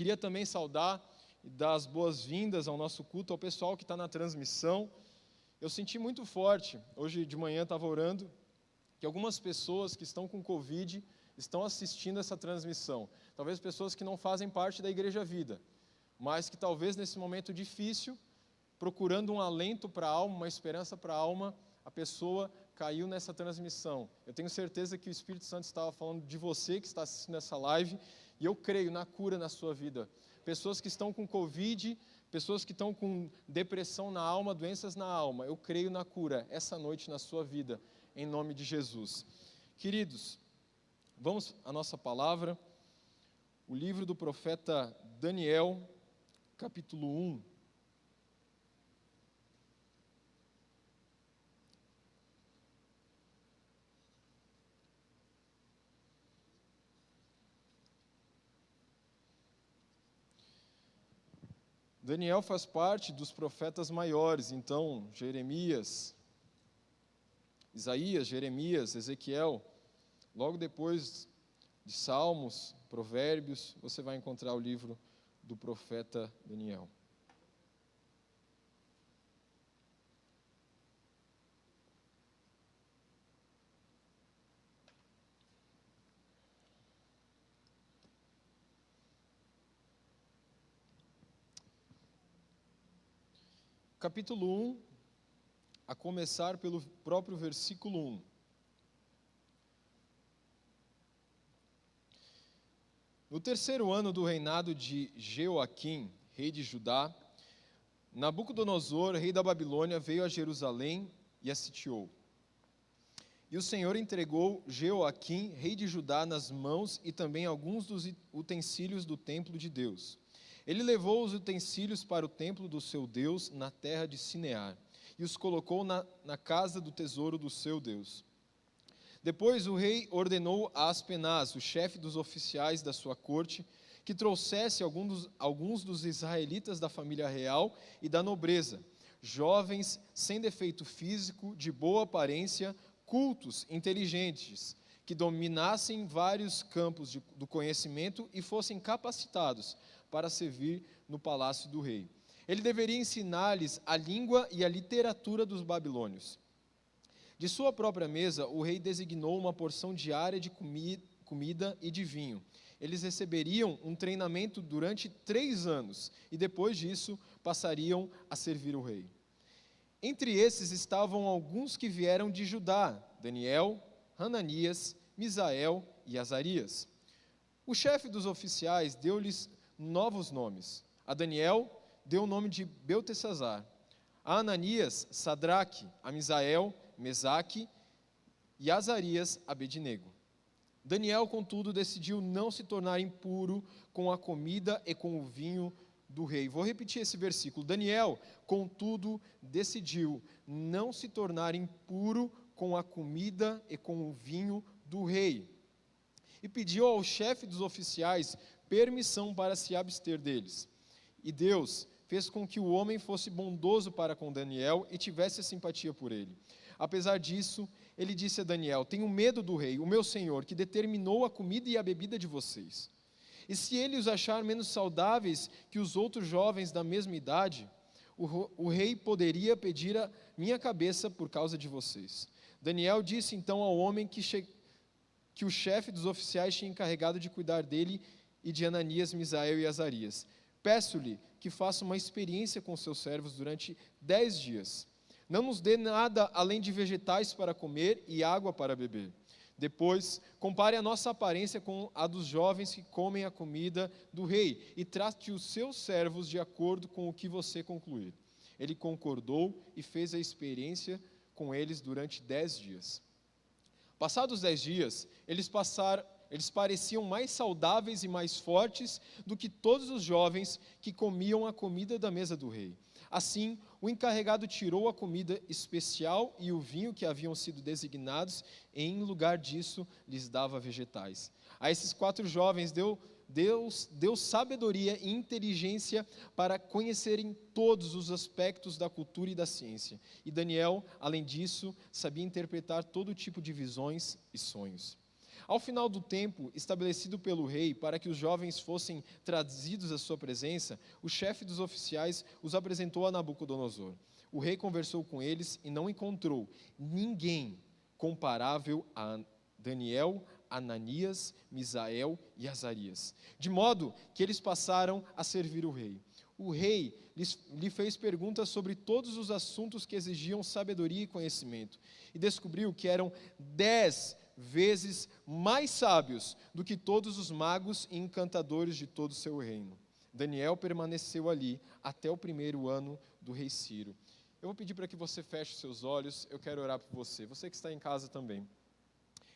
Queria também saudar e dar as boas-vindas ao nosso culto, ao pessoal que está na transmissão. Eu senti muito forte, hoje de manhã estava orando, que algumas pessoas que estão com Covid estão assistindo essa transmissão. Talvez pessoas que não fazem parte da Igreja Vida, mas que talvez nesse momento difícil, procurando um alento para a alma, uma esperança para a alma, a pessoa caiu nessa transmissão. Eu tenho certeza que o Espírito Santo estava falando de você que está assistindo essa live, e eu creio na cura na sua vida. Pessoas que estão com Covid, pessoas que estão com depressão na alma, doenças na alma, eu creio na cura essa noite na sua vida, em nome de Jesus. Queridos, vamos à nossa palavra, o livro do profeta Daniel, capítulo 1. Daniel faz parte dos profetas maiores, então, Jeremias, Isaías, Jeremias, Ezequiel, logo depois de Salmos, Provérbios, você vai encontrar o livro do profeta Daniel. Capítulo 1, a começar pelo próprio versículo 1. No terceiro ano do reinado de Jeoaquim, rei de Judá, Nabucodonosor, rei da Babilônia, veio a Jerusalém e a sitiou. E o Senhor entregou Jeoaquim, rei de Judá, nas mãos e também alguns dos utensílios do templo de Deus. Ele levou os utensílios para o templo do seu Deus na terra de Sinear e os colocou na casa do tesouro do seu Deus. Depois o rei ordenou a Aspenaz, o chefe dos oficiais da sua corte, que trouxesse alguns dos israelitas da família real e da nobreza, jovens sem defeito físico, de boa aparência, cultos, inteligentes, que dominassem vários campos do conhecimento e fossem capacitados para servir no palácio do rei. Ele deveria ensinar-lhes a língua e a literatura dos babilônios. De sua própria mesa, o rei designou uma porção diária de comida e de vinho. Eles receberiam um treinamento durante 3 anos e depois disso passariam a servir o rei. Entre esses estavam alguns que vieram de Judá: Daniel, Hananias, Misael e Azarias. O chefe dos oficiais deu-lhes novos nomes. A Daniel deu o nome de Beltesazar, a Ananias, Sadraque, a Misael, Mesaque e a Azarias, Abednego. Daniel, contudo, decidiu não se tornar impuro com a comida e com o vinho do rei. Vou repetir esse versículo. Daniel, contudo, decidiu não se tornar impuro com a comida e com o vinho do rei. E pediu ao chefe dos oficiais permissão para se abster deles. E Deus fez com que o homem fosse bondoso para com Daniel e tivesse simpatia por ele. Apesar disso, ele disse a Daniel: tenho medo do rei, o meu senhor, que determinou a comida e a bebida de vocês. E se ele os achar menos saudáveis que os outros jovens da mesma idade, o rei poderia pedir a minha cabeça por causa de vocês. Daniel disse então ao homem que o chefe dos oficiais tinha encarregado de cuidar dele e de Ananias, Misael e Azarias: peço-lhe que faça uma experiência com seus servos durante 10 dias. Não nos dê nada além de vegetais para comer e água para beber. Depois, compare a nossa aparência com a dos jovens que comem a comida do rei e trate os seus servos de acordo com o que você concluir. Ele concordou e fez a experiência com eles durante 10 dias. Passados 10 dias, eles pareciam mais saudáveis e mais fortes do que todos os jovens que comiam a comida da mesa do rei. Assim, o encarregado tirou a comida especial e o vinho que haviam sido designados, e em lugar disso lhes dava vegetais. A esses 4 jovens Deus deu sabedoria e inteligência para conhecerem todos os aspectos da cultura e da ciência. E Daniel, além disso, sabia interpretar todo tipo de visões e sonhos. Ao final do tempo estabelecido pelo rei para que os jovens fossem trazidos à sua presença, o chefe dos oficiais os apresentou a Nabucodonosor. O rei conversou com eles e não encontrou ninguém comparável a Daniel, Ananias, Misael e Azarias, de modo que eles passaram a servir o rei. O rei lhe fez perguntas sobre todos os assuntos que exigiam sabedoria e conhecimento, e descobriu que eram 10 vezes mais sábios do que todos os magos e encantadores de todo o seu reino. Daniel permaneceu ali até o primeiro ano do rei Ciro. Eu vou pedir para que você feche os seus olhos, eu quero orar por você que está em casa também.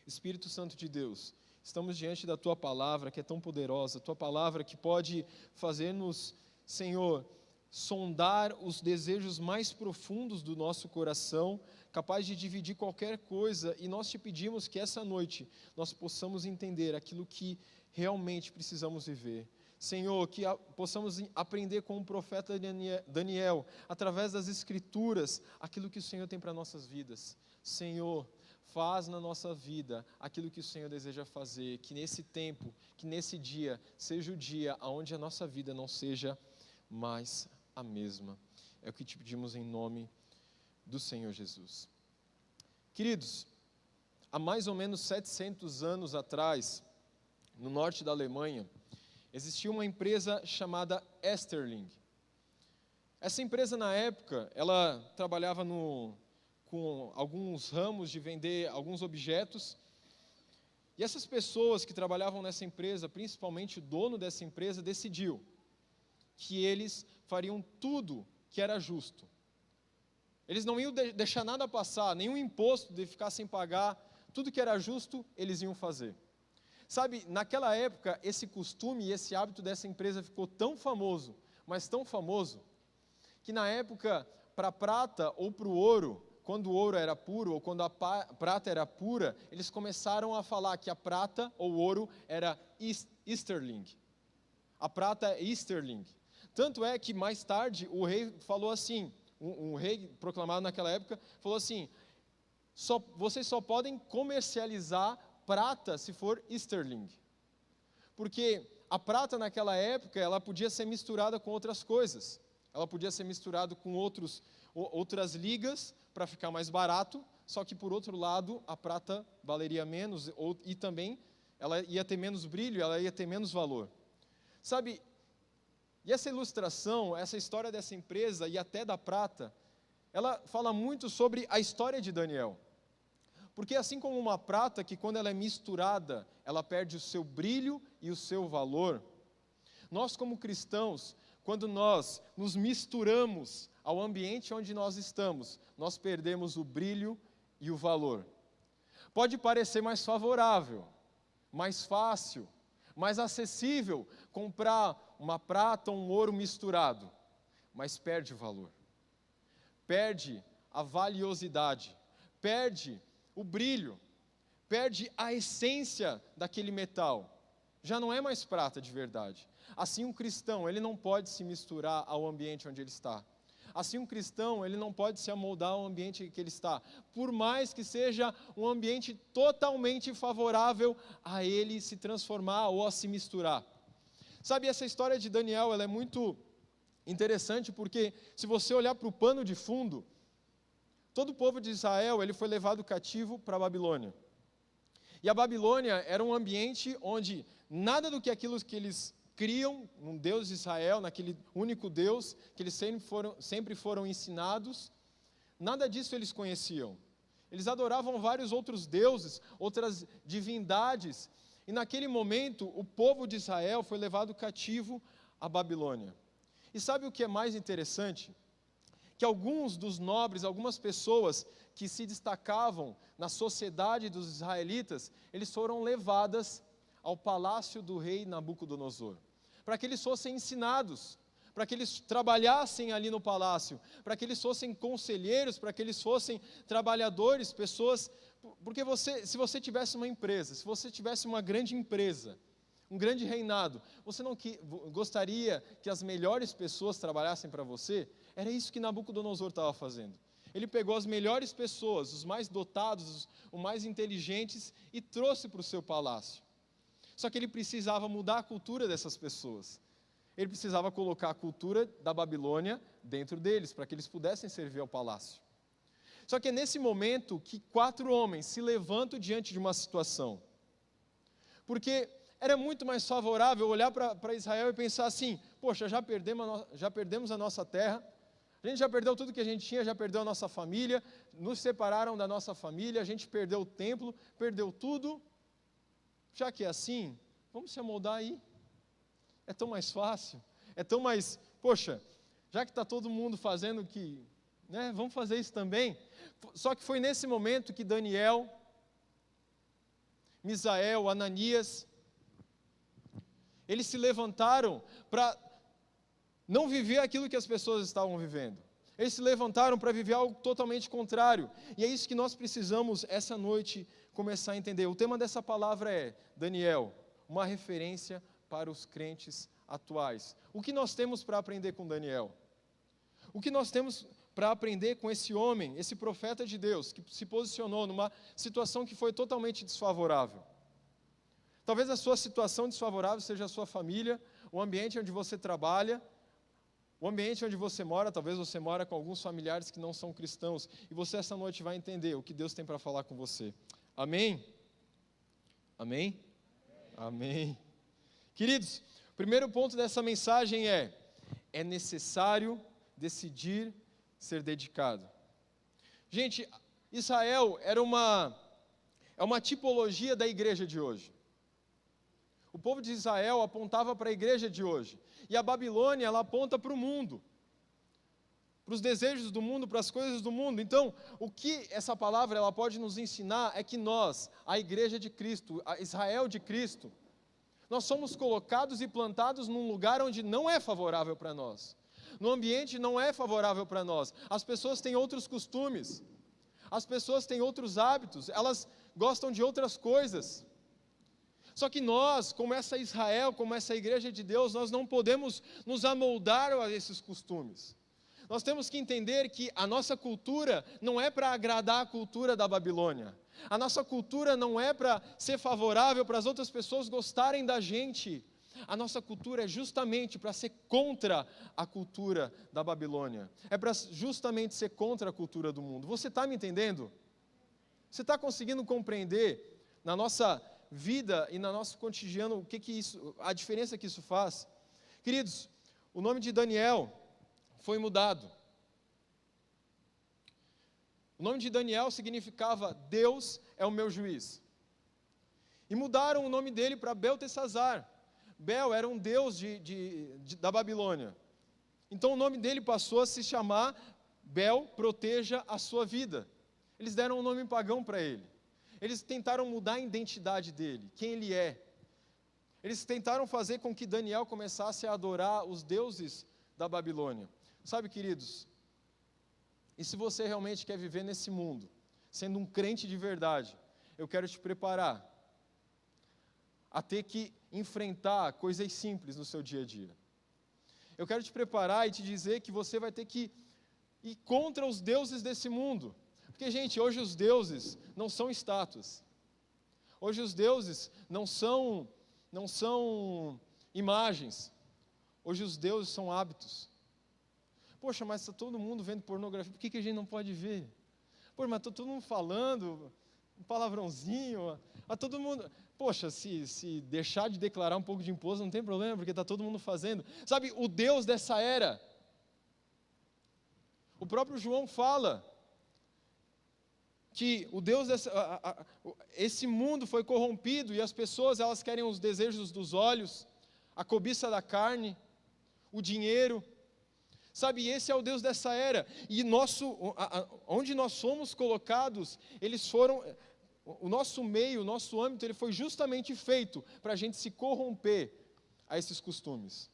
Espírito Santo de Deus, estamos diante da Tua palavra que é tão poderosa, Tua palavra que pode fazer-nos, Senhor, sondar os desejos mais profundos do nosso coração, capaz de dividir qualquer coisa, e nós te pedimos que essa noite nós possamos entender aquilo que realmente precisamos viver. Senhor, que possamos aprender com o profeta Daniel, através das Escrituras, aquilo que o Senhor tem para nossas vidas. Senhor, faz na nossa vida aquilo que o Senhor deseja fazer, que nesse tempo, que nesse dia, seja o dia onde a nossa vida não seja mais a mesma. É o que te pedimos em nome do Senhor Jesus. Queridos, há mais ou menos 700 anos atrás, no norte da Alemanha, existia uma empresa chamada Esterling. Essa empresa, na época, ela trabalhava com alguns ramos de vender alguns objetos, e essas pessoas que trabalhavam nessa empresa, principalmente o dono dessa empresa, decidiu que eles fariam tudo que era justo. Eles não iam deixar nada passar, nenhum imposto de ficar sem pagar, tudo que era justo, eles iam fazer. Sabe, naquela época, esse costume e esse hábito dessa empresa ficou tão famoso, mas tão famoso, que na época, para a prata ou para o ouro, quando o ouro era puro ou quando a prata era pura, eles começaram a falar que a prata ou o ouro era Esterling. A prata é Esterling. Tanto é que mais tarde o rei falou assim, um rei proclamado naquela época, falou assim, vocês só podem comercializar prata se for Esterling. Porque a prata naquela época, ela podia ser misturada com outras coisas. Ela podia ser misturada com outras ligas para ficar mais barato, só que por outro lado, a prata valeria menos e também ela ia ter menos brilho, ela ia ter menos valor. Sabe, e essa ilustração, essa história dessa empresa e até da prata, ela fala muito sobre a história de Daniel. Porque assim como uma prata, que quando ela é misturada, ela perde o seu brilho e o seu valor, nós como cristãos, quando nós nos misturamos ao ambiente onde nós estamos, nós perdemos o brilho e o valor. Pode parecer mais favorável, mais fácil, mais acessível comprar uma prata ou um ouro misturado, mas perde o valor, perde a valiosidade, perde o brilho, perde a essência daquele metal, já não é mais prata de verdade. Assim um cristão, ele não pode se misturar ao ambiente onde ele está. Assim um cristão, ele não pode se amoldar ao ambiente que ele está, por mais que seja um ambiente totalmente favorável a ele se transformar ou a se misturar. Sabe, essa história de Daniel, ela é muito interessante, porque se você olhar para o pano de fundo, todo o povo de Israel, ele foi levado cativo para a Babilônia. E a Babilônia era um ambiente onde nada do que aquilo que eles criam, um Deus de Israel, naquele único Deus, que eles sempre foram ensinados, nada disso eles conheciam. Eles adoravam vários outros deuses, outras divindades, e naquele momento o povo de Israel foi levado cativo à Babilônia. E sabe o que é mais interessante? Que alguns dos nobres, algumas pessoas que se destacavam na sociedade dos israelitas, eles foram levadas ao palácio do rei Nabucodonosor, para que eles fossem ensinados, para que eles trabalhassem ali no palácio, para que eles fossem conselheiros, para que eles fossem trabalhadores, pessoas, porque se você tivesse uma empresa, se você tivesse uma grande empresa, um grande reinado, você não gostaria que as melhores pessoas trabalhassem para você? Era isso que Nabucodonosor estava fazendo. ele pegou as melhores pessoas, os mais dotados, os mais inteligentes, e trouxe para o seu palácio. Só que ele precisava mudar a cultura dessas pessoas. Ele precisava colocar a cultura da Babilônia dentro deles, para que eles pudessem servir ao palácio. Só que é nesse momento que 4 homens se levantam diante de uma situação. Porque era muito mais favorável olhar para Israel e pensar assim: poxa, já perdemos a nossa terra, a gente já perdeu tudo que a gente tinha, já perdeu a nossa família, nos separaram da nossa família, a gente perdeu o templo, perdeu tudo. Já que é assim, vamos se amoldar aí. É tão mais fácil, é tão mais, poxa, já que está todo mundo fazendo o que, né, vamos fazer isso também. Só que foi nesse momento que Daniel, Misael, Ananias, eles se levantaram para não viver aquilo que as pessoas estavam vivendo. Eles se levantaram para viver algo totalmente contrário. E é isso que nós precisamos, essa noite, começar a entender. O tema dessa palavra é, Daniel, uma referência para os crentes atuais. O que nós temos para aprender com Daniel? O que nós temos para aprender com esse homem, esse profeta de Deus, que se posicionou numa situação que foi totalmente desfavorável? Talvez a sua situação desfavorável seja a sua família, o ambiente onde você trabalha, o ambiente onde você mora. Talvez você mora com alguns familiares que não são cristãos, e você essa noite vai entender o que Deus tem para falar com você. Amém? Amém? Amém. Queridos, o primeiro ponto dessa mensagem é necessário decidir ser dedicado. Gente, Israel é uma tipologia da igreja de hoje. O povo de Israel apontava para a igreja de hoje. E a Babilônia, ela aponta para o mundo, para os desejos do mundo, para as coisas do mundo. Então, o que essa palavra ela pode nos ensinar é que nós, a igreja de Cristo, a Israel de Cristo, nós somos colocados e plantados num lugar onde não é favorável para nós. No ambiente não é favorável para nós. As pessoas têm outros costumes. As pessoas têm outros hábitos. Elas gostam de outras coisas. Só que nós, como essa Israel, como essa igreja de Deus, nós não podemos nos amoldar a esses costumes. Nós temos que entender que a nossa cultura não é para agradar a cultura da Babilônia. A nossa cultura não é para ser favorável para as outras pessoas gostarem da gente. A nossa cultura é justamente para ser contra a cultura da Babilônia. É para justamente ser contra a cultura do mundo. Você está me entendendo? Você está conseguindo compreender na nossa vida e no nosso cotidiano a diferença que isso faz? Queridos, o nome de Daniel foi mudado. O nome de Daniel significava Deus é o meu juiz. E mudaram o nome dele para Beltesazar. Bel era um deus da Babilônia. Então o nome dele passou a se chamar Bel, proteja a sua vida. Eles deram um nome pagão para ele. Eles tentaram mudar a identidade dele, quem ele é. Eles tentaram fazer com que Daniel começasse a adorar os deuses da Babilônia. Sabe, queridos, e se você realmente quer viver nesse mundo, sendo um crente de verdade, eu quero te preparar a ter que enfrentar coisas simples no seu dia a dia. Eu quero te preparar e te dizer que você vai ter que ir contra os deuses desse mundo. Porque, gente, hoje os deuses não são estátuas. Hoje os deuses não são imagens. Hoje os deuses são hábitos. Poxa, mas está todo mundo vendo pornografia, por que a gente não pode ver? Poxa, mas está todo mundo falando um palavrãozinho, a todo mundo... Poxa, se deixar de declarar um pouco de imposto não tem problema, porque está todo mundo fazendo. Sabe, o Deus dessa era, o próprio João fala que o Deus esse mundo foi corrompido e as pessoas elas querem os desejos dos olhos, a cobiça da carne, o dinheiro. Sabe, esse é o Deus dessa era. E onde nós somos colocados, o nosso meio, o nosso âmbito, ele foi justamente feito para a gente se corromper a esses costumes.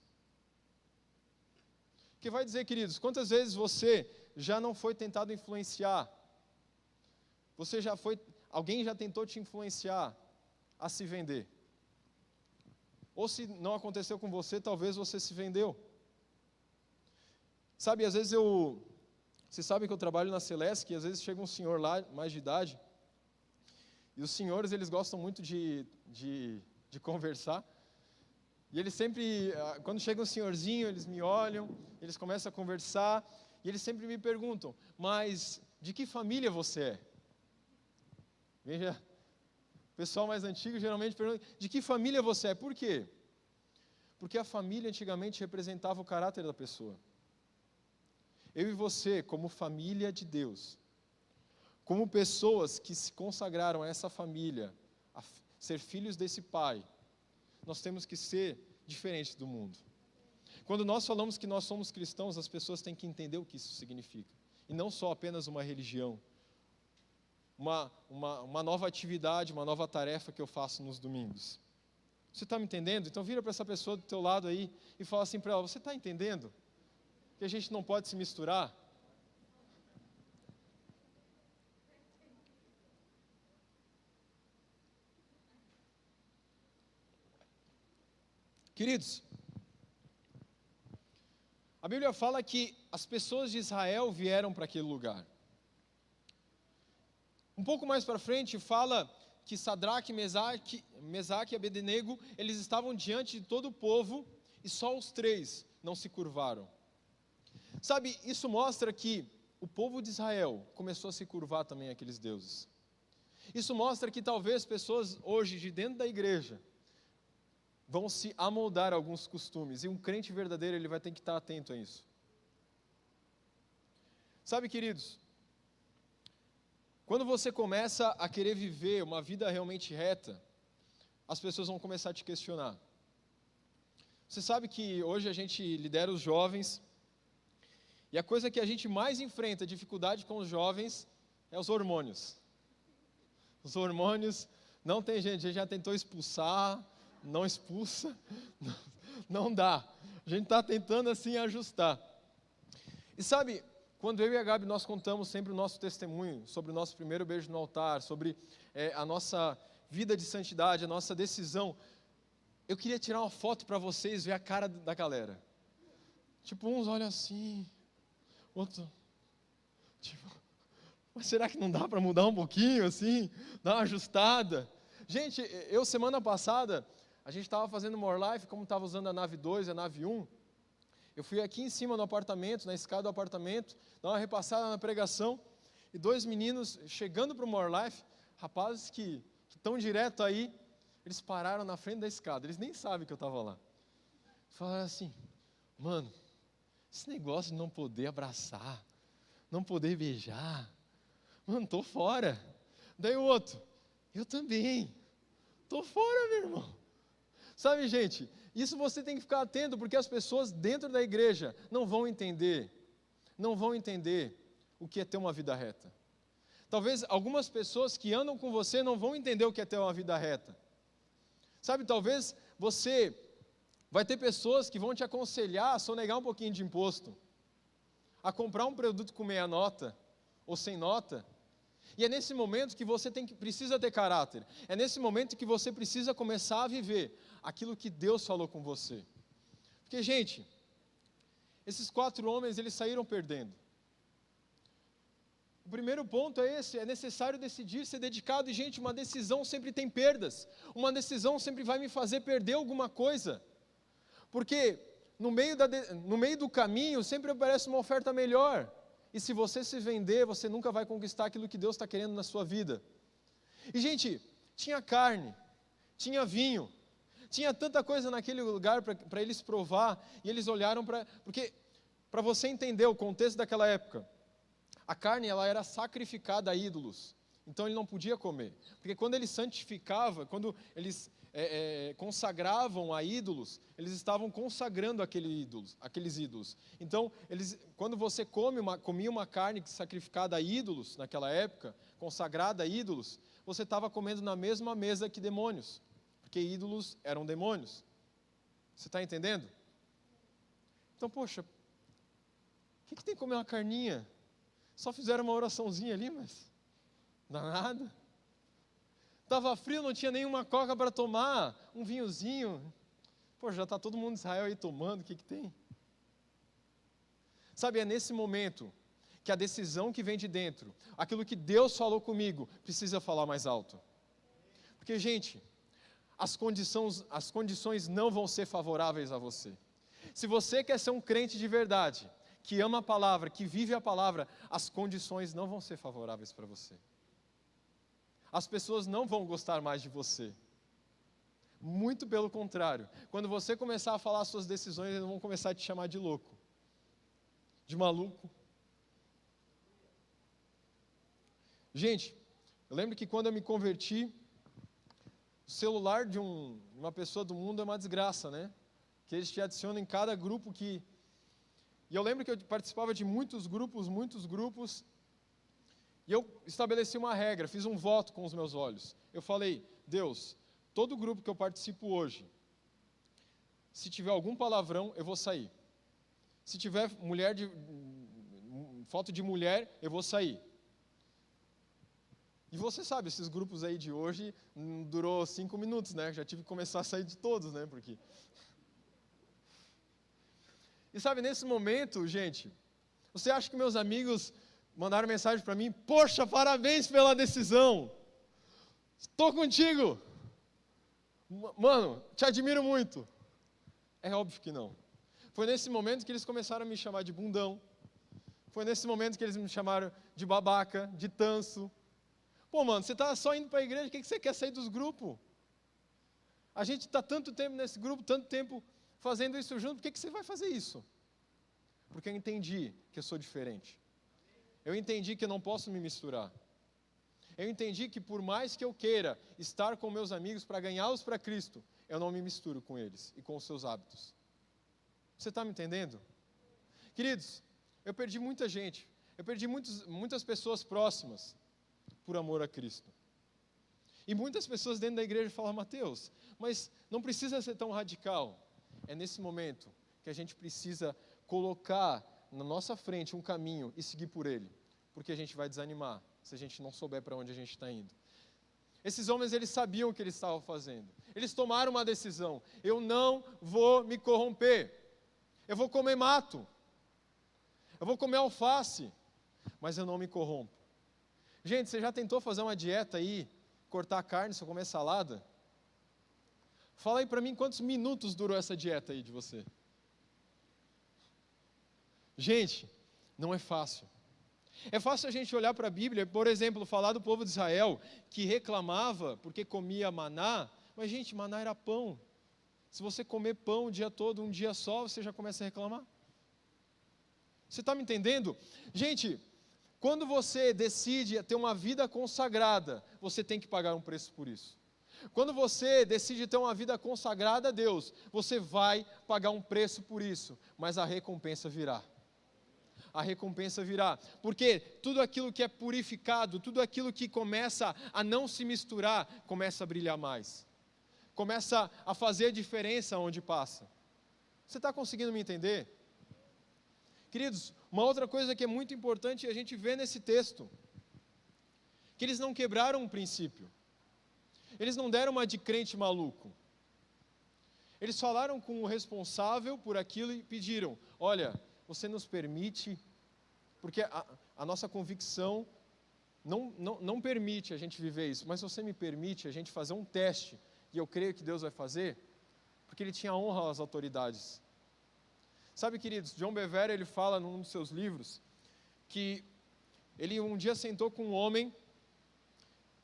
O que vai dizer, queridos, quantas vezes você já não foi tentado influenciar? Alguém já tentou te influenciar a se vender? Ou se não aconteceu com você, talvez você se vendeu. Sabe, às vezes eu Vocês sabem que eu trabalho na Celesc e às vezes chega um senhor lá, mais de idade, e os senhores, eles gostam muito de conversar. E eles sempre, quando chega um senhorzinho, eles me olham, eles começam a conversar, e eles sempre me perguntam, mas de que família você é? Veja, o pessoal mais antigo geralmente pergunta, de que família você é? Por quê? Porque a família antigamente representava o caráter da pessoa. Eu e você, como família de Deus, como pessoas que se consagraram a essa família, a ser filhos desse Pai, nós temos que ser diferentes do mundo. Quando nós falamos que nós somos cristãos, as pessoas têm que entender o que isso significa. E não só apenas uma religião, uma nova atividade, uma nova tarefa que eu faço nos domingos. Você está me entendendo? Então vira para essa pessoa do teu lado aí e fala assim para ela, você está entendendo? Que a gente não pode se misturar? Queridos, a Bíblia fala que as pessoas de Israel vieram para aquele lugar. Um pouco mais para frente fala que Sadraque, Mesaque e Abednego, eles estavam diante de todo o povo e só os 3 não se curvaram. Sabe, isso mostra que o povo de Israel começou a se curvar também àqueles deuses. Isso mostra que talvez pessoas hoje de dentro da igreja vão se amoldar a alguns costumes, e um crente verdadeiro ele vai ter que estar atento a isso. Sabe, queridos, quando você começa a querer viver uma vida realmente reta, as pessoas vão começar a te questionar. Você sabe que hoje a gente lidera os jovens, e a coisa que a gente mais enfrenta, dificuldade com os jovens, é os hormônios. Os hormônios, não tem gente, a gente já tentou expulsar, não expulsa, não dá. A gente está tentando assim ajustar. E sabe, quando eu e a Gabi nós contamos sempre o nosso testemunho, sobre o nosso primeiro beijo no altar, sobre a nossa vida de santidade, a nossa decisão, eu queria tirar uma foto para vocês ver a cara da galera. Tipo, uns olham assim, outro, tipo, mas será que não dá para mudar um pouquinho assim, dar uma ajustada? Gente, eu semana passada, a gente estava fazendo More Life, como estava usando a nave 2 e a nave 1, eu fui aqui em cima no apartamento, na escada do apartamento, dar uma repassada na pregação, e 2 meninos chegando para o More Life, rapazes que estão direto aí, eles pararam na frente da escada, eles nem sabem que eu estava lá. Falaram assim, mano, esse negócio de não poder abraçar, não poder beijar, mano, estou fora. Daí o outro, eu também, estou fora, meu irmão. Sabe, gente, isso você tem que ficar atento, porque as pessoas dentro da igreja não vão entender o que é ter uma vida reta. Talvez algumas pessoas que andam com você não vão entender o que é ter uma vida reta. Sabe, talvez você vai ter pessoas que vão te aconselhar a sonegar um pouquinho de imposto, a comprar um produto com meia nota ou sem nota. E é nesse momento que você precisa ter caráter. É nesse momento que você precisa começar a viver aquilo que Deus falou com você. Porque, gente, esses 4 homens, eles saíram perdendo. O primeiro ponto é esse, é necessário decidir, ser dedicado. E, gente, uma decisão sempre tem perdas. Uma decisão sempre vai me fazer perder alguma coisa. Porque no meio do caminho sempre aparece uma oferta melhor. E se você se vender, você nunca vai conquistar aquilo que Deus está querendo na sua vida. E, gente, tinha carne, tinha vinho, tinha tanta coisa naquele lugar para eles provar, e eles olharam porque, para você entender o contexto daquela época, a carne ela era sacrificada a ídolos, então ele não podia comer. Porque quando ele santificava, quando eles consagravam a ídolos, eles estavam consagrando aqueles ídolos. Então, quando você comia uma carne sacrificada a ídolos, naquela época, consagrada a ídolos, você estava comendo na mesma mesa que demônios, porque ídolos eram demônios. Você está entendendo? Então, poxa, o que tem que comer uma carninha? Só fizeram uma oraçãozinha ali, mas não dá nada. Estava frio, não tinha nenhuma coca para tomar, um vinhozinho. Pô, já está todo mundo de Israel aí tomando, o que tem? Sabe, é nesse momento que a decisão que vem de dentro, aquilo que Deus falou comigo, precisa falar mais alto. Porque, gente, as condições não vão ser favoráveis a você. Se você quer ser um crente de verdade, que ama a palavra, que vive a palavra, as condições não vão ser favoráveis para você. As pessoas não vão gostar mais de você. Muito pelo contrário. Quando você começar a falar as suas decisões, eles vão começar a te chamar de louco, de maluco. Gente, eu lembro que quando eu me converti, o celular de uma pessoa do mundo é uma desgraça, né? Que eles te adicionam em cada grupo que... E eu lembro que eu participava de muitos grupos, e eu estabeleci uma regra, fiz um voto com os meus olhos. Eu falei, Deus, todo grupo que eu participo hoje, se tiver algum palavrão, eu vou sair. Se tiver foto de mulher, eu vou sair. E você sabe, esses grupos aí de hoje, durou 5 minutos, né? Já tive que começar a sair de todos, né? Porque... E sabe, nesse momento, gente, você acha que meus amigos mandaram mensagem para mim, poxa, parabéns pela decisão, estou contigo, mano, te admiro muito. É óbvio que não. Foi nesse momento que eles começaram a me chamar de bundão, foi nesse momento que eles me chamaram de babaca, de tanso. Pô, mano, você está só indo para a igreja, o que você quer sair dos grupos? A gente está tanto tempo nesse grupo, tanto tempo fazendo isso junto, por que você vai fazer isso? Porque eu entendi que eu sou diferente. Eu entendi que eu não posso me misturar. Eu entendi que por mais que eu queira estar com meus amigos para ganhá-los para Cristo, eu não me misturo com eles e com os seus hábitos. Você está me entendendo? Queridos, eu perdi muita gente, eu perdi muitas pessoas próximas por amor a Cristo. E muitas pessoas dentro da igreja falam, Mateus, mas não precisa ser tão radical. É nesse momento que a gente precisa colocar na nossa frente um caminho e seguir por ele, porque a gente vai desanimar se a gente não souber para onde a gente está indo. Esses homens, eles sabiam o que eles estavam fazendo. Eles tomaram uma decisão, eu não vou me corromper, eu vou comer mato, eu vou comer alface, mas eu não me corrompo. Gente, você já tentou fazer uma dieta aí, cortar a carne, só comer salada? Fala aí para mim quantos minutos durou essa dieta aí de você. Gente, não é fácil. É fácil a gente olhar para a Bíblia, por exemplo, falar do povo de Israel, que reclamava porque comia maná, mas gente, maná era pão. Se você comer pão o dia todo, um dia só, você já começa a reclamar. Você está me entendendo? Gente, quando você decide ter uma vida consagrada, você tem que pagar um preço por isso. Quando você decide ter uma vida consagrada a Deus, você vai pagar um preço por isso, mas a recompensa virá. A recompensa virá, porque tudo aquilo que é purificado, tudo aquilo que começa a não se misturar, começa a brilhar mais. Começa a fazer diferença onde passa. Você está conseguindo me entender? Queridos, uma outra coisa que é muito importante a gente vê nesse texto, que eles não quebraram um princípio. Eles não deram uma de crente maluco. Eles falaram com o responsável por aquilo e pediram, olha, você nos permite, porque a nossa convicção não permite a gente viver isso, mas você me permite a gente fazer um teste, e eu creio que Deus vai fazer, porque ele tinha honra às autoridades. Sabe, queridos, John Bevere, ele fala num dos seus livros, que ele um dia sentou com um homem,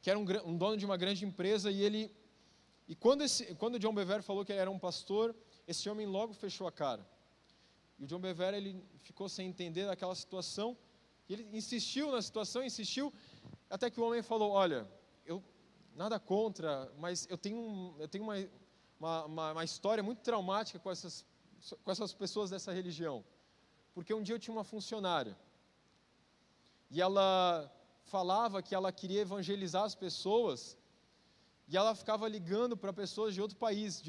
que era um dono de uma grande empresa, e quando John Bevere falou que ele era um pastor, esse homem logo fechou a cara. E o John Bevere, ele ficou sem entender aquela situação, e ele insistiu na situação, até que o homem falou, olha, eu nada contra, mas eu tenho uma história muito traumática com essas pessoas dessa religião, porque um dia eu tinha uma funcionária, e ela falava que ela queria evangelizar as pessoas, e ela ficava ligando para pessoas de outro país,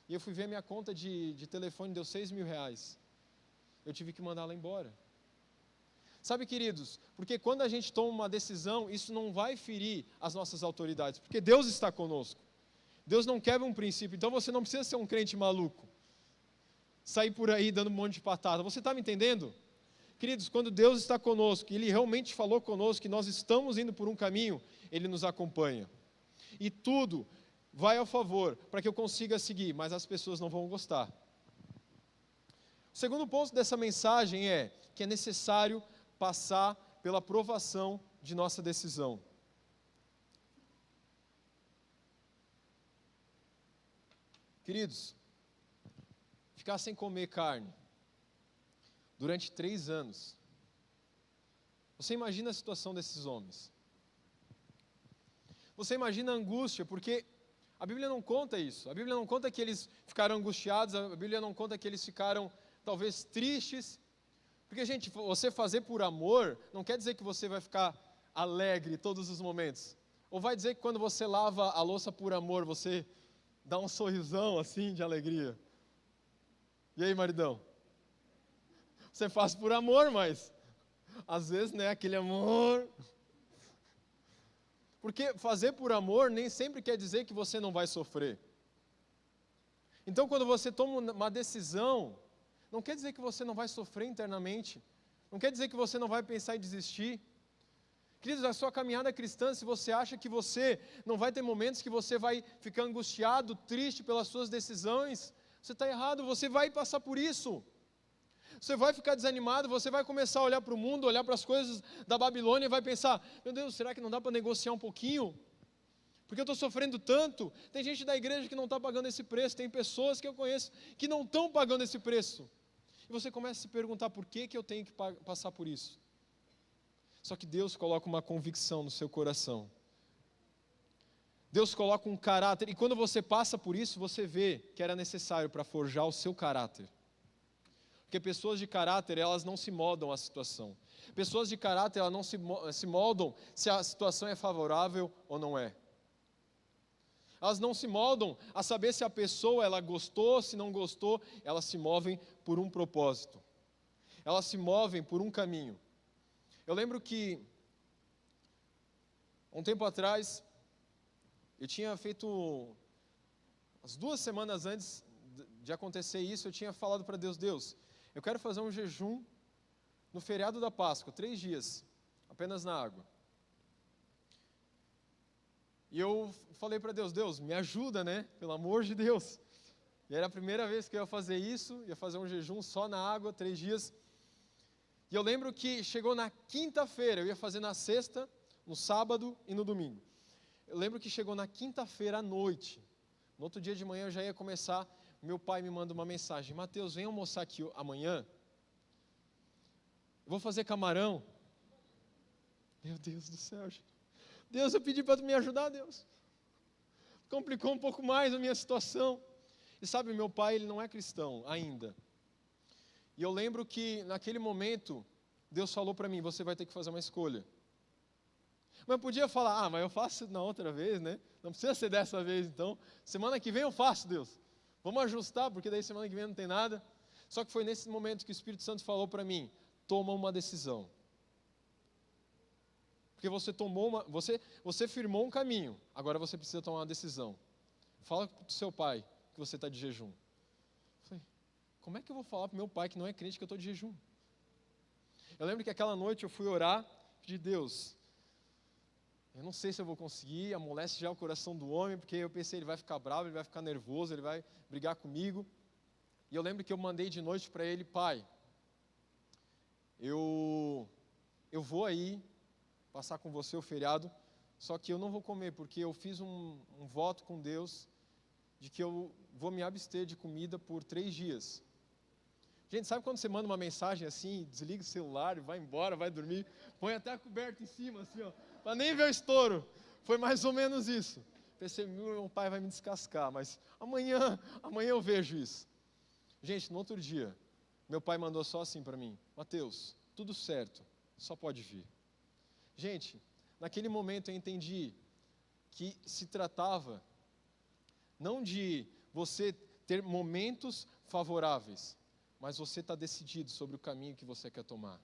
e eu fui ver minha conta de telefone, deu R$6.000, eu tive que mandar ela embora. Sabe, queridos, porque quando a gente toma uma decisão, isso não vai ferir as nossas autoridades, porque Deus está conosco, Deus não quebra um princípio, então você não precisa ser um crente maluco, sair por aí dando um monte de patada, você está me entendendo? Queridos, quando Deus está conosco, Ele realmente falou conosco que nós estamos indo por um caminho, Ele nos acompanha. E tudo vai ao favor para que eu consiga seguir, mas as pessoas não vão gostar. O segundo ponto dessa mensagem é que é necessário passar pela provação de nossa decisão. Queridos, ficar sem comer carne durante 3 anos. Você imagina a situação desses homens. Você imagina a angústia, porque a Bíblia não conta isso. A Bíblia não conta que eles ficaram angustiados, a Bíblia não conta que eles ficaram talvez tristes. Porque, gente, você fazer por amor não quer dizer que você vai ficar alegre todos os momentos. Ou vai dizer que quando você lava a louça por amor, você dá um sorrisão assim de alegria. E aí, maridão? Você faz por amor, mas às vezes não é aquele amor. Porque fazer por amor nem sempre quer dizer que você não vai sofrer. Então, quando você toma uma decisão, não quer dizer que você não vai sofrer internamente. Não quer dizer que você não vai pensar em desistir. Queridos, a sua caminhada cristã, se você acha que você não vai ter momentos que você vai ficar angustiado, triste pelas suas decisões, você está errado, você vai passar por isso. Você vai ficar desanimado, você vai começar a olhar para o mundo, olhar para as coisas da Babilônia e vai pensar, meu Deus, será que não dá para negociar um pouquinho? Porque eu estou sofrendo tanto. Tem gente da igreja que não está pagando esse preço, tem pessoas que eu conheço que não estão pagando esse preço. E você começa a se perguntar, por que eu tenho que passar por isso? Só que Deus coloca uma convicção no seu coração. Deus coloca um caráter, e quando você passa por isso, você vê que era necessário para forjar o seu caráter. Porque pessoas de caráter, elas não se moldam à situação. Pessoas de caráter, elas não se moldam se a situação é favorável ou não é. Elas não se moldam a saber se a pessoa, ela gostou, se não gostou. Elas se movem por um propósito. Elas se movem por um caminho. Eu lembro que, um tempo atrás, eu tinha feito, as 2 semanas antes de acontecer isso, eu tinha falado para Deus, Deus, eu quero fazer um jejum no feriado da Páscoa, 3 dias, apenas na água. E eu falei para Deus, Deus, me ajuda, né? Pelo amor de Deus. E era a primeira vez que eu ia fazer isso, ia fazer um jejum só na água, 3 dias. E eu lembro que chegou na quinta-feira, eu ia fazer na sexta, no sábado e no domingo. Eu lembro que chegou na quinta-feira à noite. No outro dia de manhã eu já ia começar, meu pai me manda uma mensagem, Mateus, vem almoçar aqui amanhã. Eu vou fazer camarão. Meu Deus do céu, gente. Deus, eu pedi para tu me ajudar, Deus. Complicou um pouco mais a minha situação. E sabe, meu pai, ele não é cristão ainda. E eu lembro que, naquele momento, Deus falou para mim, você vai ter que fazer uma escolha. Mas eu podia falar, mas eu faço na outra vez, né? Não precisa ser dessa vez, então. Semana que vem eu faço, Deus. Vamos ajustar, porque daí semana que vem não tem nada. Só que foi nesse momento que o Espírito Santo falou para mim, toma uma decisão. Porque você firmou um caminho, agora você precisa tomar uma decisão. Fala para o seu pai que você está de jejum. Eu falei, como é que eu vou falar para o meu pai que não é crente que eu estou de jejum? Eu lembro que aquela noite eu fui orar, pedi, Deus, eu não sei se eu vou conseguir, amolece já o coração do homem, porque eu pensei, ele vai ficar bravo, ele vai ficar nervoso, ele vai brigar comigo. E eu lembro que eu mandei de noite para ele, pai, eu vou aí, passar com você o feriado, só que eu não vou comer, porque eu fiz um voto com Deus, de que eu vou me abster de comida por 3 dias. Gente, sabe quando você manda uma mensagem assim, desliga o celular e vai embora, vai dormir, põe até a coberta em cima, assim, ó, para nem ver o estouro. Foi mais ou menos isso. Pensei, meu pai vai me descascar, mas amanhã eu vejo isso. Gente, no outro dia, meu pai mandou só assim para mim, Mateus, tudo certo, só pode vir. Gente, naquele momento eu entendi que se tratava não de você ter momentos favoráveis, mas você está decidido sobre o caminho que você quer tomar.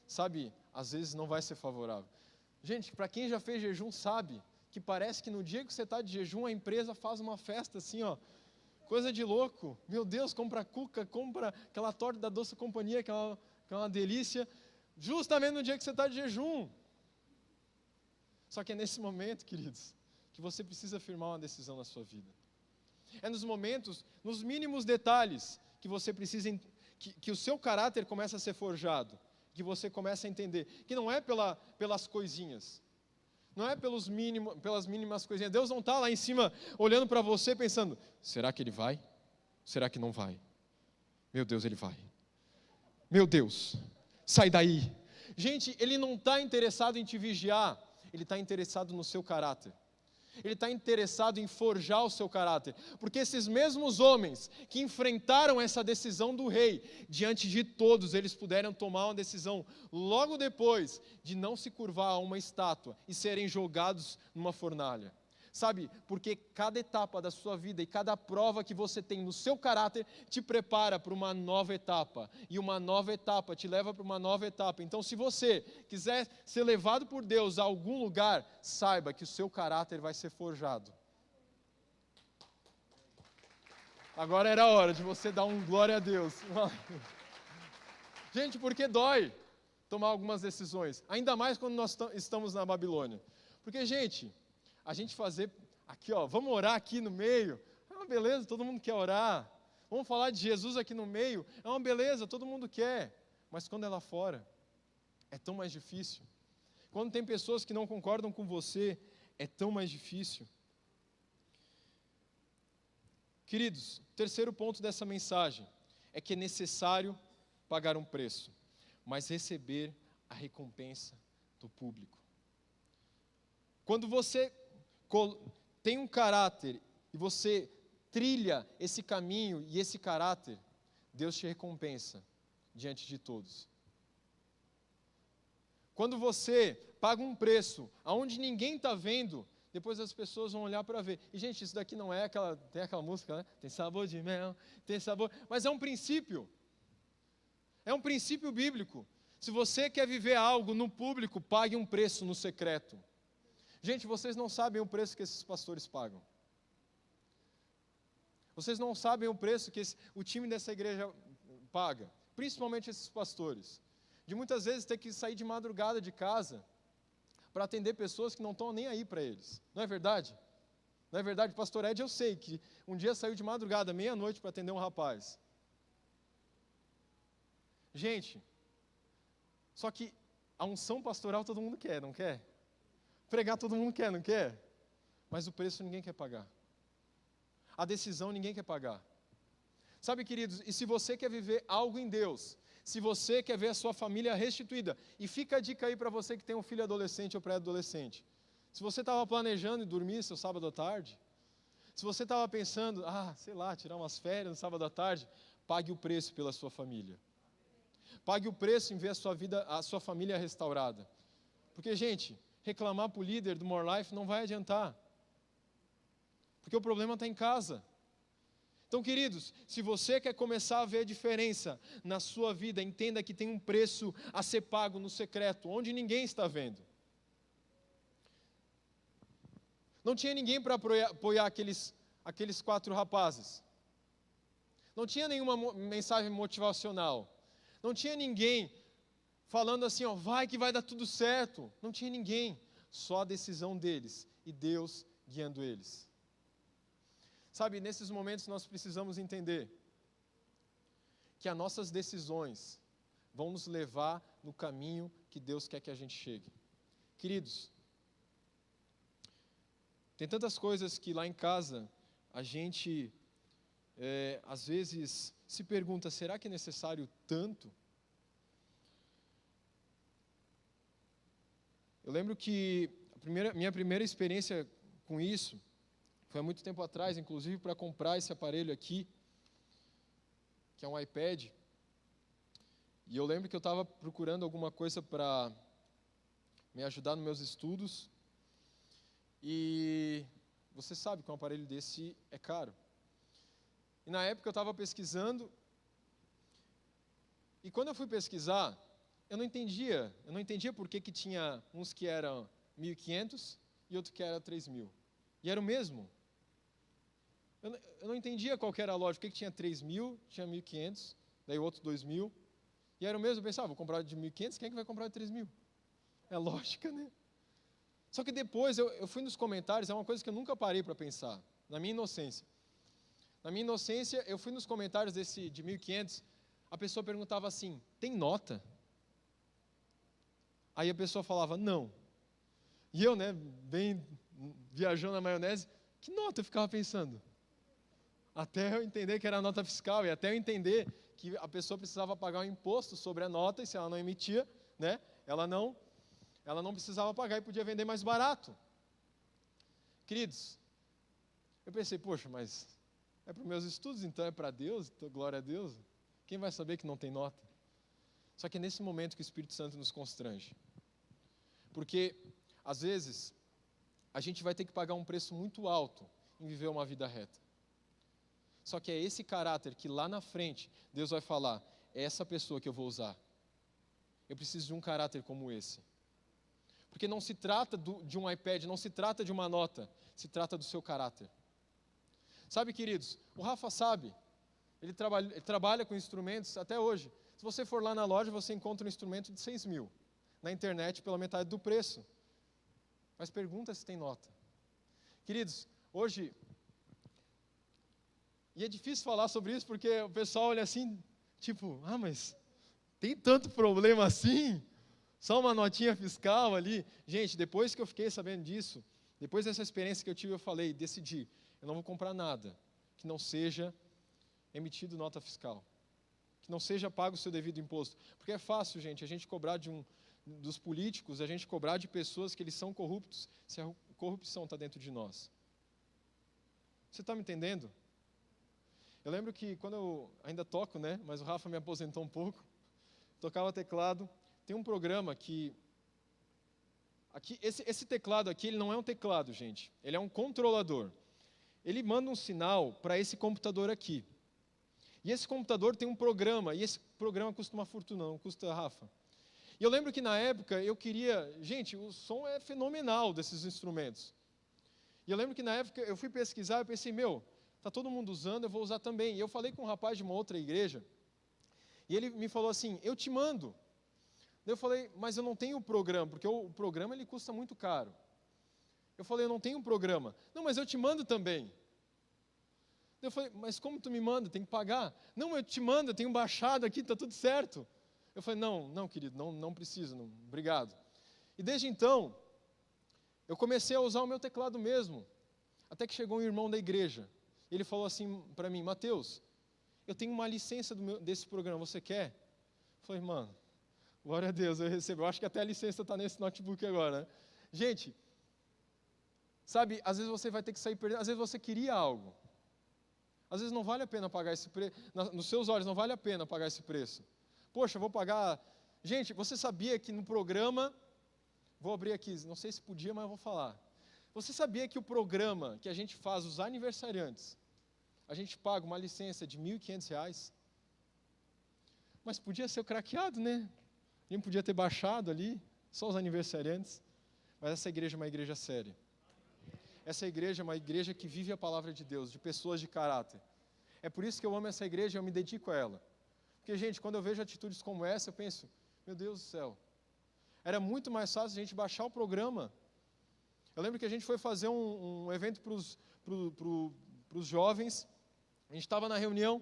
Sabe, às vezes não vai ser favorável. Gente, para quem já fez jejum sabe que parece que no dia que você está de jejum, a empresa faz uma festa assim, ó, coisa de louco. Meu Deus, compra cuca, compra aquela torta da Doce Companhia, que é uma delícia, justamente no dia que você está de jejum. Só que é nesse momento, queridos, que você precisa firmar uma decisão na sua vida. É nos momentos, nos mínimos detalhes, que você precisa, que o seu caráter começa a ser forjado, que você começa a entender, que não é pelas coisinhas, não é pelas mínimas coisinhas. Deus não está lá em cima, olhando para você, pensando, será que ele vai? Será que não vai? Meu Deus, ele vai. Meu Deus, sai daí. Gente, Ele não está interessado em te vigiar, Ele está interessado no seu caráter. Ele está interessado em forjar o seu caráter. Porque esses mesmos homens que enfrentaram essa decisão do rei, diante de todos, eles puderam tomar uma decisão logo depois de não se curvar a uma estátua e serem jogados numa fornalha. Sabe, porque cada etapa da sua vida e cada prova que você tem no seu caráter te prepara para uma nova etapa. E uma nova etapa te leva para uma nova etapa. Então, se você quiser ser levado por Deus a algum lugar, saiba que o seu caráter vai ser forjado. Agora era a hora de você dar um glória a Deus. Gente, porque dói tomar algumas decisões. Ainda mais quando nós estamos na Babilônia. Porque, gente, a gente fazer aqui, ó, vamos orar aqui no meio, é uma beleza, todo mundo quer orar. Vamos falar de Jesus aqui no meio, é uma beleza, todo mundo quer. Mas quando é lá fora, é tão mais difícil. Quando tem pessoas que não concordam com você, é tão mais difícil. Queridos, terceiro ponto dessa mensagem é que é necessário pagar um preço, mas receber a recompensa do público. Quando você tem um caráter e você trilha esse caminho e esse caráter, Deus te recompensa diante de todos. Quando você paga um preço aonde ninguém está vendo, depois as pessoas vão olhar para ver. E, gente, isso daqui não é tem aquela música, né? Tem sabor de mel, tem sabor, mas é um princípio. É um princípio bíblico. Se você quer viver algo no público, pague um preço no secreto. Gente, vocês não sabem o preço que esses pastores pagam. Vocês não sabem o preço que o time dessa igreja paga, principalmente esses pastores. De muitas vezes ter que sair de madrugada de casa para atender pessoas que não estão nem aí para eles. Não é verdade? Não é verdade? Pastor Ed, eu sei que um dia saiu de madrugada, meia-noite, para atender um rapaz. Gente, só que a unção pastoral todo mundo quer, não quer? Pregar todo mundo quer, não quer? Mas o preço ninguém quer pagar. A decisão ninguém quer pagar. Sabe, queridos, e se você quer viver algo em Deus, se você quer ver a sua família restituída, e fica a dica aí para você que tem um filho adolescente ou pré-adolescente. Se você estava planejando dormir seu sábado à tarde, se você estava pensando, sei lá, tirar umas férias no sábado à tarde, pague o preço pela sua família. Pague o preço em ver a sua família restaurada. Porque, gente, reclamar para o líder do More Life não vai adiantar. Porque o problema está em casa. Então, queridos, se você quer começar a ver a diferença na sua vida, entenda que tem um preço a ser pago no secreto, onde ninguém está vendo. Não tinha ninguém para apoiar aqueles 4 rapazes. Não tinha nenhuma mensagem motivacional. Não tinha ninguém falando assim, vai que vai dar tudo certo. Não tinha ninguém. Só a decisão deles e Deus guiando eles. Sabe, nesses momentos nós precisamos entender que as nossas decisões vão nos levar no caminho que Deus quer que a gente chegue. Queridos, tem tantas coisas que lá em casa a gente, às vezes, se pergunta, será que é necessário tanto? Eu lembro que minha primeira experiência com isso foi há muito tempo atrás, inclusive para comprar esse aparelho aqui, que é um iPad. E eu lembro que eu estava procurando alguma coisa para me ajudar nos meus estudos. E você sabe que um aparelho desse é caro. E na época eu estava pesquisando. E quando eu fui pesquisar, eu não entendia por que tinha uns que eram 1.500 e outro que era 3.000. E era o mesmo. Eu não entendia qual que era a lógica, por que tinha 3.000, tinha 1.500, daí o outro 2.000. E era o mesmo, eu pensava, vou comprar de 1.500, quem é que vai comprar de 3.000? É lógica, né? Só que depois eu fui nos comentários, é uma coisa que eu nunca parei para pensar, na minha inocência. Na minha inocência, eu fui nos comentários desse de 1.500, a pessoa perguntava assim, tem nota? Aí a pessoa falava, não. E eu, né, bem viajando na maionese, que nota eu ficava pensando? Até eu entender que era nota fiscal, e até eu entender que a pessoa precisava pagar um imposto sobre a nota, e se ela não emitia, né, ela não precisava pagar e podia vender mais barato. Queridos, eu pensei, poxa, mas é para os meus estudos, então é para Deus, então, glória a Deus. Quem vai saber que não tem nota? Só que é nesse momento que o Espírito Santo nos constrange. Porque, às vezes, a gente vai ter que pagar um preço muito alto em viver uma vida reta. Só que é esse caráter que lá na frente Deus vai falar, é essa pessoa que eu vou usar. Eu preciso de um caráter como esse. Porque não se trata de um iPad, não se trata de uma nota, se trata do seu caráter. Sabe, queridos, o Rafa sabe, ele trabalha com instrumentos até hoje. Se você for lá na loja, você encontra um instrumento de 6.000. Na internet, pela metade do preço. Mas pergunta se tem nota. Queridos, hoje... E é difícil falar sobre isso, porque o pessoal olha assim, tipo, mas tem tanto problema assim? Só uma notinha fiscal ali. Gente, depois que eu fiquei sabendo disso, depois dessa experiência que eu tive, eu falei, decidi, eu não vou comprar nada que não seja emitido nota fiscal. Que não seja pago o seu devido imposto. Porque é fácil, gente, a gente cobrar dos políticos, a gente cobrar de pessoas que eles são corruptos, se a corrupção está dentro de nós. Você está me entendendo? Eu lembro que quando eu ainda toco, né, mas o Rafa me aposentou um pouco, tocava teclado, tem um programa que... Esse teclado aqui, ele não é um teclado, gente, ele é um controlador. Ele manda um sinal para esse computador aqui. E esse computador tem um programa, e esse programa custa uma fortuna, não custa, Rafa? E eu lembro que na época eu queria... Gente, o som é fenomenal desses instrumentos. E eu lembro que na época eu fui pesquisar e pensei, está todo mundo usando, eu vou usar também. E eu falei com um rapaz de uma outra igreja, e ele me falou assim, eu te mando. Eu falei, mas eu não tenho o programa, porque o programa ele custa muito caro. Eu falei, eu não tenho um programa. Não, mas eu te mando também. Eu falei, mas como tu me manda? Tem que pagar. Não, eu te mando, eu tenho baixado aqui, está tudo certo. Eu falei, não, querido, não preciso, não, obrigado. E desde então, eu comecei a usar o meu teclado mesmo. Até que chegou um irmão da igreja. Ele falou assim para mim, Mateus, eu tenho uma licença desse programa, você quer? Eu falei, mano, glória a Deus, eu recebo. Eu acho que até a licença está nesse notebook agora, né? Gente, sabe, às vezes você vai ter que sair perdendo, às vezes você queria algo. Às vezes não vale a pena pagar esse preço, nos seus olhos não vale a pena pagar esse preço. Poxa, eu vou pagar... Gente, você sabia que no programa, vou abrir aqui, não sei se podia, mas eu vou falar. Você sabia que o programa que a gente faz, os aniversariantes, a gente paga uma licença de R$ 1.500? Mas podia ser o craqueado, né? A gente podia ter baixado ali, só os aniversariantes. Mas essa igreja é uma igreja séria. Essa igreja é uma igreja que vive a palavra de Deus, de pessoas de caráter. É por isso que eu amo essa igreja e eu me dedico a ela. Porque, gente, quando eu vejo atitudes como essa, eu penso, meu Deus do céu, era muito mais fácil a gente baixar o programa. Eu lembro que a gente foi fazer um evento para os jovens, a gente estava na reunião,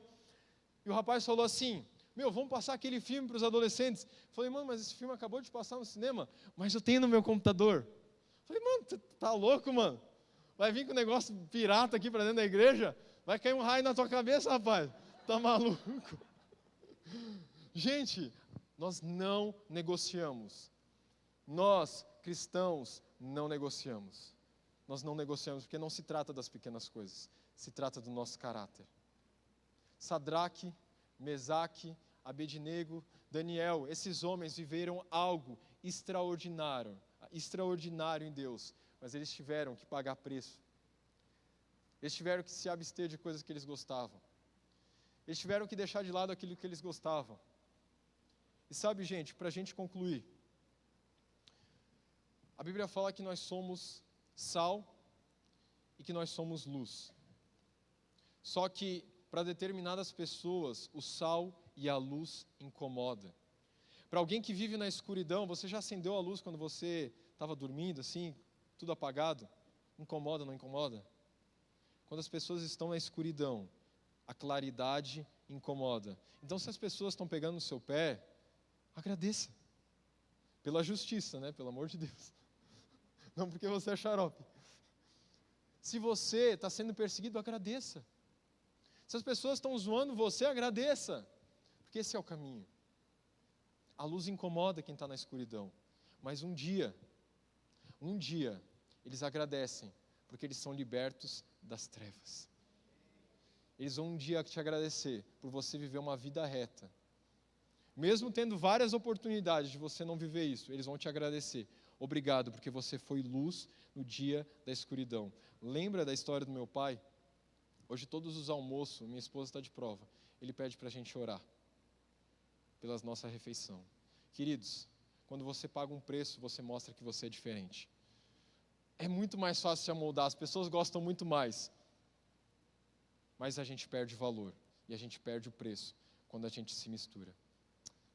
e o rapaz falou assim, vamos passar aquele filme para os adolescentes. Eu falei, mano, mas esse filme acabou de passar no cinema, mas eu tenho no meu computador. Eu falei, mano, você tá louco, mano? Vai vir com um negócio pirata aqui para dentro da igreja? Vai cair um raio na tua cabeça, rapaz. Tá maluco? Gente, nós não negociamos. Nós, cristãos, não negociamos. Nós não negociamos porque não se trata das pequenas coisas. Se trata do nosso caráter. Sadraque, Mesaque, Abednego, Daniel, esses homens viveram algo extraordinário em Deus. Mas eles tiveram que pagar preço. Eles tiveram que se abster de coisas que eles gostavam. Eles tiveram que deixar de lado aquilo que eles gostavam. E sabe, gente, para a gente concluir, a Bíblia fala que nós somos sal e que nós somos luz. Só que, para determinadas pessoas, o sal e a luz incomodam. Para alguém que vive na escuridão, você já acendeu a luz quando você estava dormindo, assim, tudo apagado? Incomoda, não incomoda? Quando as pessoas estão na escuridão, a claridade incomoda. Então, se as pessoas estão pegando no seu pé, agradeça. Pela justiça, né? Pelo amor de Deus. Não porque você é xarope. Se você está sendo perseguido, agradeça. Se as pessoas estão zoando você, agradeça. Porque esse é o caminho. A luz incomoda quem está na escuridão. Mas um dia, eles agradecem, porque eles são libertos das trevas. Eles vão um dia te agradecer por você viver uma vida reta. Mesmo tendo várias oportunidades de você não viver isso, eles vão te agradecer. Obrigado, porque você foi luz no dia da escuridão. Lembra da história do meu pai? Hoje todos os almoços, minha esposa está de prova, ele pede para a gente orar pela nossa refeição. Queridos, quando você paga um preço, você mostra que você é diferente. É muito mais fácil se amoldar, as pessoas gostam muito mais. Mas a gente perde valor e a gente perde o preço quando a gente se mistura.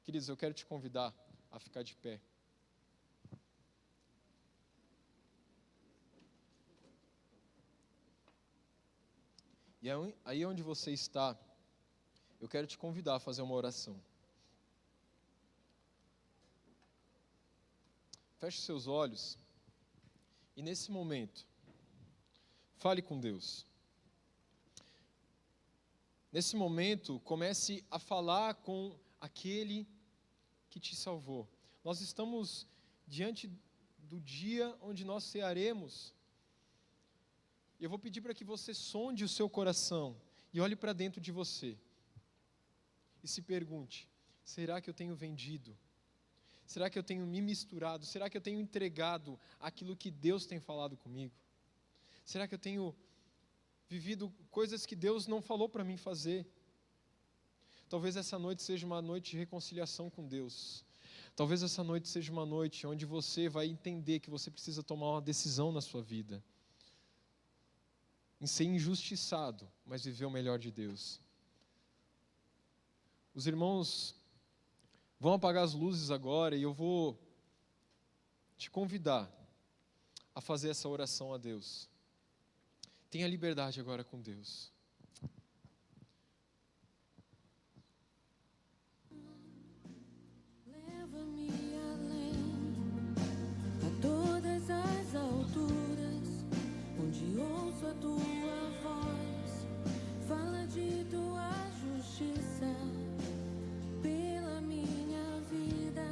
Queridos, eu quero te convidar a ficar de pé. E aí onde você está, eu quero te convidar a fazer uma oração. Feche seus olhos e nesse momento, fale com Deus. Nesse momento, comece a falar com aquele que te salvou. Nós estamos diante do dia onde nós cearemos. Eu vou pedir para que você sonde o seu coração e olhe para dentro de você. E se pergunte, será que eu tenho vendido? Será que eu tenho me misturado? Será que eu tenho entregado aquilo que Deus tem falado comigo? Será que eu tenho vivido coisas que Deus não falou para mim fazer? Talvez essa noite seja uma noite de reconciliação com Deus. Talvez essa noite seja uma noite onde você vai entender que você precisa tomar uma decisão na sua vida. Em ser injustiçado, mas viver o melhor de Deus. Os irmãos vão apagar as luzes agora e eu vou te convidar a fazer essa oração a Deus. Tenha liberdade agora com Deus. Leva-me além, a todas as alturas, onde ouço a tua voz, fala de tua justiça, pela minha vida,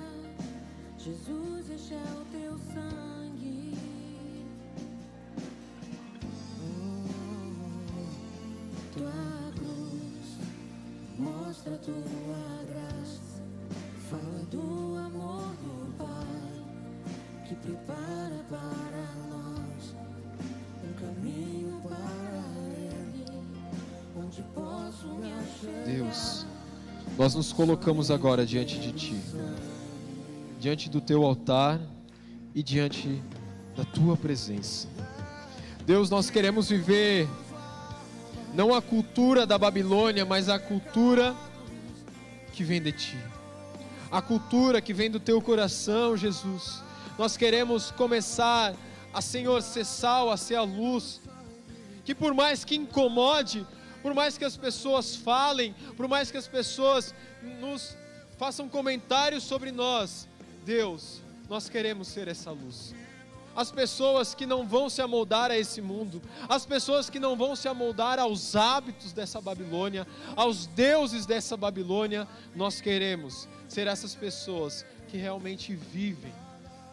Jesus, este é o teu sangue. Tua cruz mostra tua graça, fala do amor do Pai, que prepara para nós um caminho para Ele, onde posso me achegar. Deus, nós nos colocamos agora diante de Ti, diante do Teu altar e diante da Tua presença. Deus, nós queremos viver não a cultura da Babilônia, mas a cultura que vem de Ti. A cultura que vem do Teu coração, Jesus. Nós queremos começar a, Senhor, ser sal, a ser a luz. Que por mais que incomode, por mais que as pessoas falem, por mais que as pessoas nos façam comentários sobre nós, Deus, nós queremos ser essa luz. As pessoas que não vão se amoldar a esse mundo, as pessoas que não vão se amoldar aos hábitos dessa Babilônia, aos deuses dessa Babilônia, nós queremos ser essas pessoas que realmente vivem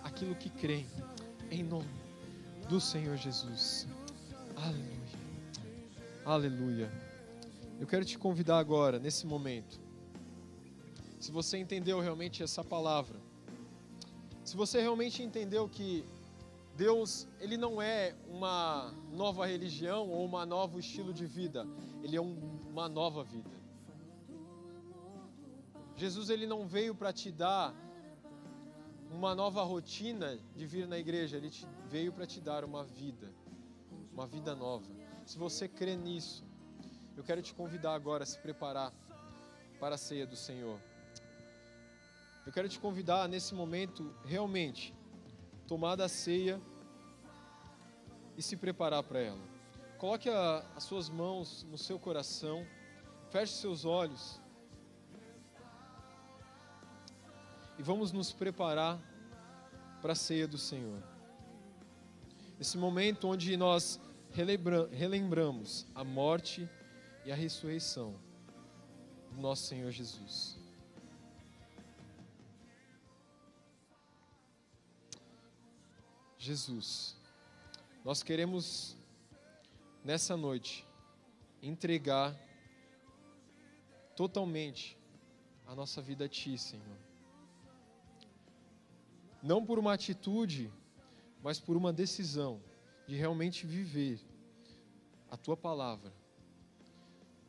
aquilo que creem, em nome do Senhor Jesus. Aleluia, aleluia. Eu quero te convidar agora, nesse momento, se você entendeu realmente essa palavra, se você realmente entendeu que Deus, Ele não é uma nova religião ou um novo estilo de vida, Ele é uma nova vida. Jesus, Ele não veio para te dar uma nova rotina de vir na igreja, Ele veio para te dar uma vida nova. Se você crê nisso, eu quero te convidar agora a se preparar para a ceia do Senhor. eu quero te convidar nesse momento, realmente, tomar da ceia e se preparar para ela. Coloque as suas mãos no seu coração, feche seus olhos e vamos nos preparar para a ceia do Senhor. Esse momento onde nós relembramos a morte e a ressurreição do nosso Senhor Jesus. Jesus, nós queremos nessa noite entregar totalmente a nossa vida a Ti, Senhor. Não por uma atitude, mas por uma decisão de realmente viver a Tua palavra.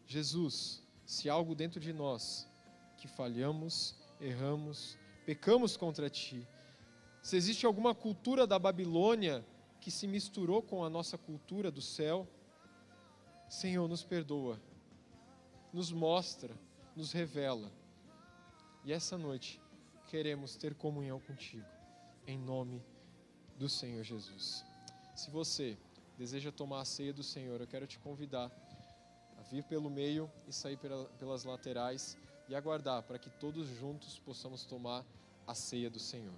Jesus, se há algo dentro de nós que falhamos, erramos, pecamos contra Ti, se existe alguma cultura da Babilônia que se misturou com a nossa cultura do céu, Senhor, nos perdoa, nos mostra, nos revela. E essa noite queremos ter comunhão contigo, em nome do Senhor Jesus. Se você deseja tomar a ceia do Senhor, eu quero te convidar a vir pelo meio e sair pelas laterais e aguardar para que todos juntos possamos tomar a ceia do Senhor.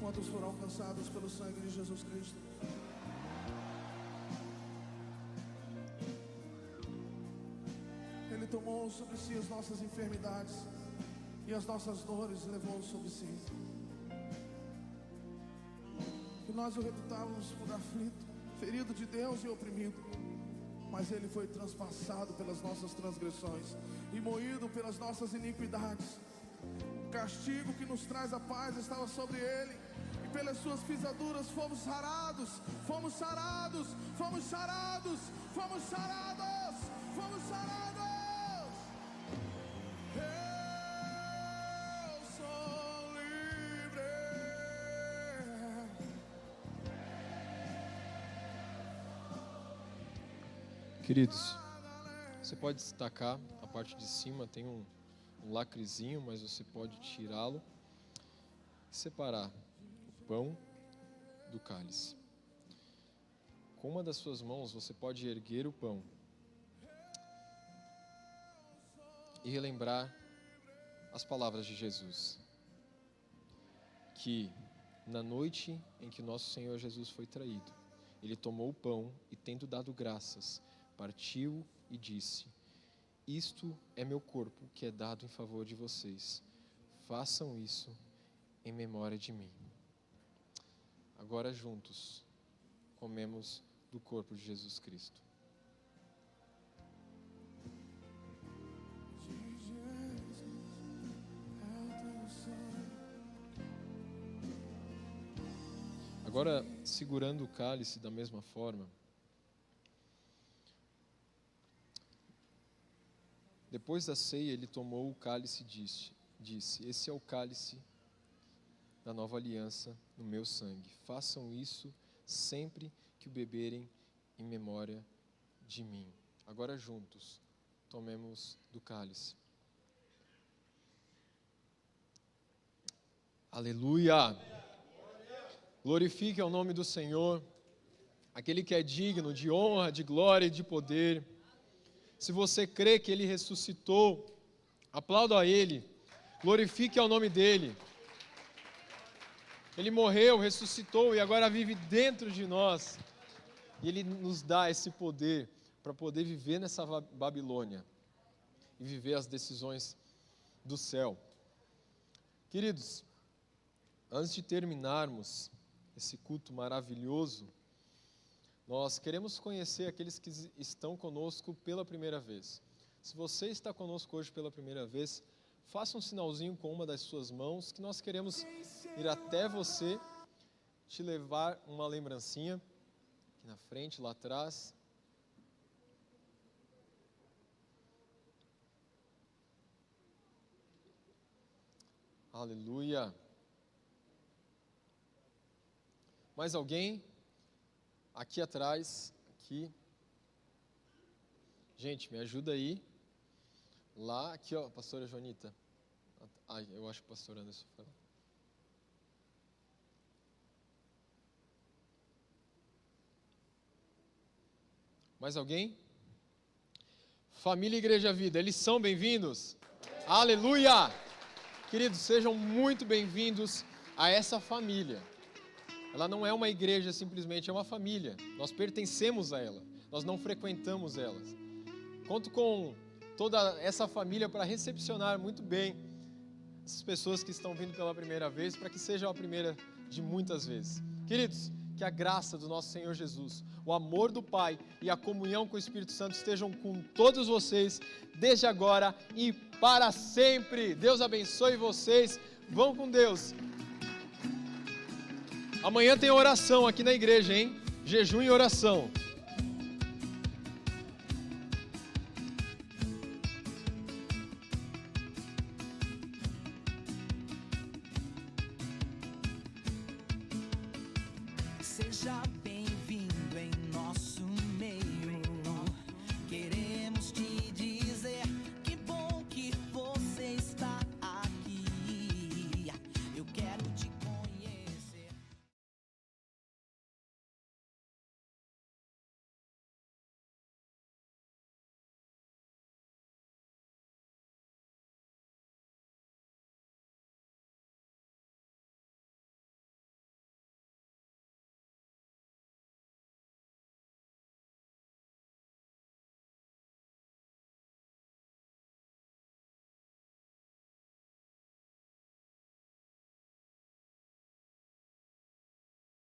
Quantos foram alcançados pelo sangue de Jesus Cristo? Ele tomou sobre si as nossas enfermidades e as nossas dores levou sobre si. E nós o reputávamos por aflito, ferido de Deus e oprimido, mas ele foi transpassado pelas nossas transgressões e moído pelas nossas iniquidades. O castigo que nos traz a paz estava sobre ele, e pelas suas pisaduras fomos sarados, fomos sarados, fomos sarados, fomos sarados, fomos sarados. Eu sou livre. Queridos, você pode destacar a parte de cima, tem um lacrezinho, mas você pode tirá-lo e separar o pão do cálice. Com uma das suas mãos você pode erguer o pão e relembrar as palavras de Jesus, que na noite em que nosso Senhor Jesus foi traído, ele tomou o pão e, tendo dado graças, partiu e disse: isto é meu corpo que é dado em favor de vocês. Façam isso em memória de mim. Agora juntos, comemos do corpo de Jesus Cristo. De Jesus é o teu sangue. Agora, segurando o cálice da mesma forma, depois da ceia, ele tomou o cálice e disse: esse é o cálice da nova aliança no meu sangue. Façam isso sempre que o beberem em memória de mim. Agora juntos, tomemos do cálice. Aleluia! Glorifique ao nome do Senhor, aquele que é digno de honra, de glória e de poder. Se você crê que Ele ressuscitou, aplauda a Ele, glorifique ao nome dEle. Ele morreu, ressuscitou e agora vive dentro de nós. E Ele nos dá esse poder para poder viver nessa Babilônia e viver as decisões do céu. Queridos, antes de terminarmos esse culto maravilhoso, nós queremos conhecer aqueles que estão conosco pela primeira vez. Se você está conosco hoje pela primeira vez, faça um sinalzinho com uma das suas mãos, que nós queremos ir até você, te levar uma lembrancinha, aqui na frente, lá atrás. Aleluia. Mais alguém? Aqui atrás, aqui. Gente, me ajuda aí. Lá, aqui, ó, pastora Joanita. Ai, eu acho que o pastor Anderson foi lá. Mais alguém? Família Igreja Vida, eles são bem-vindos? Aleluia! Queridos, sejam muito bem-vindos a essa família. Ela não é uma igreja simplesmente, é uma família. Nós pertencemos a ela, nós não frequentamos elas. Conto com toda essa família para recepcionar muito bem essas pessoas que estão vindo pela primeira vez, para que seja a primeira de muitas vezes. Queridos, que a graça do nosso Senhor Jesus, o amor do Pai e a comunhão com o Espírito Santo estejam com todos vocês, desde agora e para sempre. Deus abençoe vocês. Vão com Deus. Amanhã tem oração aqui na igreja, hein? Jejum e oração. Seja